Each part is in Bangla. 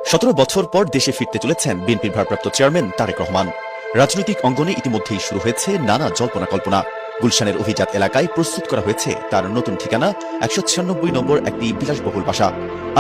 17 বছর পর দেশে ফিরতে চলেছেন বিএনপির ভারপ্রাপ্ত চেয়ারম্যান তারেক রহমান। রাজনৈতিক অঙ্গনে ইতিমধ্যেই শুরু হয়েছে নানা জল্পনা কল্পনা। গুলশানের অভিজাত এলাকায় প্রস্তুত করা হয়েছে তার নতুন ঠিকানা 196 নম্বর একটি বিলাসবহুল বাসা।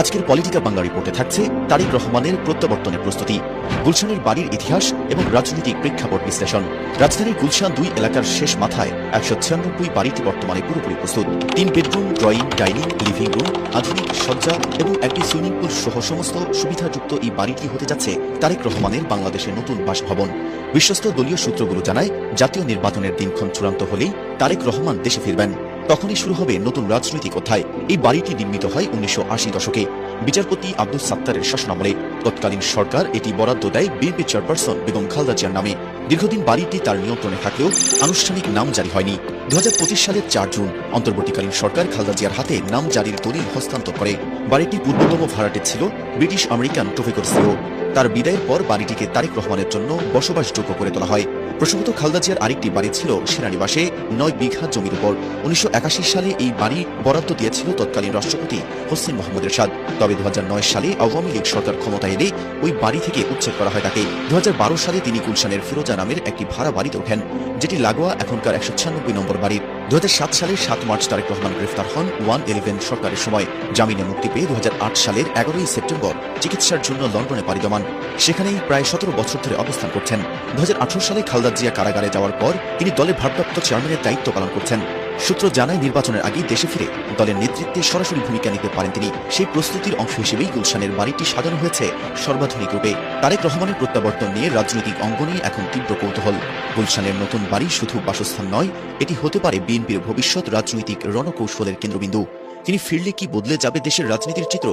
আজকের পলিটিকা বাংলা রিপোর্টে থাকছে তারেক রহমানের প্রত্যাবর্তনের প্রস্তুতি, গুলশানের বাড়ির ইতিহাস এবং রাজনৈতিক প্রেক্ষাপট বিশ্লেষণ। রাজধানীর গুলশান 2 এলাকার শেষ মাথায় 196 বাড়িটি বর্তমানে পুরোপুরি প্রস্তুত। 3 bedroom, drawing, dining, living room, আধুনিক সজ্জা এবং একটি সুইমিং পুল সহ সমস্ত সুবিধাযুক্ত এই বাড়িটি হতে যাচ্ছে তারেক রহমানের বাংলাদেশের নতুন বাসভবন। বিশ্বস্ত দলীয় সূত্রগুলো জানায়, জাতীয় নির্বাচনের দিনক্ষণ চূড়ান্ত হলেই তারেক রহমান দেশে ফিরবেন। তখনই শুরু হবে নতুন রাজনৈতিক অধ্যায়। এই বাড়িটি নির্মিত হয় 1980 দশকে বিচারপতি আব্দুস সাত্তারের শাসনামলে। তৎকালীন সরকার এটি বরাদ্দ দেয় বিএনপি চেয়ারপারসন বেগম খালেদা জিয়ার নামে। দীর্ঘদিন বাড়িটি তার নিয়ন্ত্রণে থাকলেও আনুষ্ঠানিক নাম জারি হয়নি। 2025 সালের 4 জুন অন্তর্বর্তীকালীন সরকার খালেদা জিয়ার হাতে নাম জারির দলিল হস্তান্তর করে। বাড়িটি পূর্বতম ভাড়াটে ছিল ব্রিটিশ আমেরিকান টফিকর সিও। তার বিদায়ের পর বাড়িটিকে তারেক রহমানের জন্য বসবাসযোগ্য করে তোলা হয়। প্রসঙ্গত, খালেদা জিয়ার আরেকটি বাড়ি ছিল সেনানিবাসে 9 বিঘা জমির উপর। 1981 সালে এই বাড়ি বরাদ্দ দিয়েছিল তৎকালীন রাষ্ট্রপতি হোসেন মোহাম্মদ এরশাদ। তবে 2009 সালে আওয়ামী লীগ সরকার ক্ষমতায় এলে ওই বাড়ি থেকে উচ্ছেদ করা হয় তাকে। 2012 সালে তিনি গুলশানের ফিরোজা নামের একটি ভাড়া বাড়িতে ওঠেন, যেটি লাগোয়া এখনকার 196 নম্বর বাড়ি। 2007 সালের 7 মার্চ তারেক রহমান গ্রেফতার হন 111 সরকারের সময়। জামিনে মুক্তি পেয়ে 2008 সালের 11 সেপ্টেম্বর চিকিৎসার জন্য লন্ডনে পাড়ি জমান। সেখানেই প্রায় 17 বছর ধরে অবস্থান করছেন। 2018 সালে খালেদা জিয়া কারাগারে যাওয়ার পর তিনি দলের ভারপ্রাপ্ত চেয়ারম্যানের দায়িত্ব পালন করছেন। সূত্র জানায়, নির্বাচনের আগেই দেশে ফিরে দলের নেতৃত্বে সরাসরি ভূমিকা নিতে পারেন তিনি। সেই প্রস্তুতির অংশ হিসেবেই গুলশানের বাড়িটি সাজানো হয়েছে সর্বাধুনিক রূপে। তারেক রহমানের প্রত্যাবর্তন নিয়ে রাজনৈতিক অঙ্গনে এখন তীব্র কৌতূহল। গুলশানের নতুন বাড়ি শুধু বাসস্থান নয়, এটি হতে পারে বিএনপির ভবিষ্যৎ রাজনৈতিক রণকৌশলের কেন্দ্রবিন্দু। তিনি ফিরলে কি বদলে যাবে দেশের রাজনীতির চিত্র?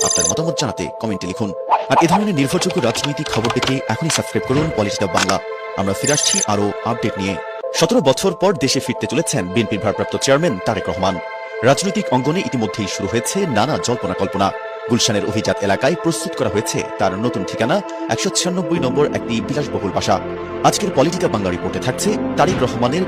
আপনার মতামত জানাতে কমেন্টে লিখুন। আর এ ধরনের নির্ভরযোগ্য রাজনৈতিক খবর পেতে এখনই সাবস্ক্রাইব করুন পলিটিকা বাংলা। আমরা ফিরে আসছি আরও আপডেট নিয়ে। 17 বছর পর দেশে ফিরতে চলেছেন বিএনপির ভারপ্রাপ্ত চেয়ারম্যান তারেক রহমান। রাজনৈতিক অঙ্গনে ইতিমধ্যেই শুরু হয়েছে নানা জল্পনা কল্পনা। গুলশানের অভিজাত এলাকায় প্রস্তুত করা হয়েছে তার নতুন ঠিকানা 196 নম্বর একটি বিলাসবহুল বাসা। আজকের পলিটিকা বাংলা রিপোর্টে থাকছে তারেক রহমানের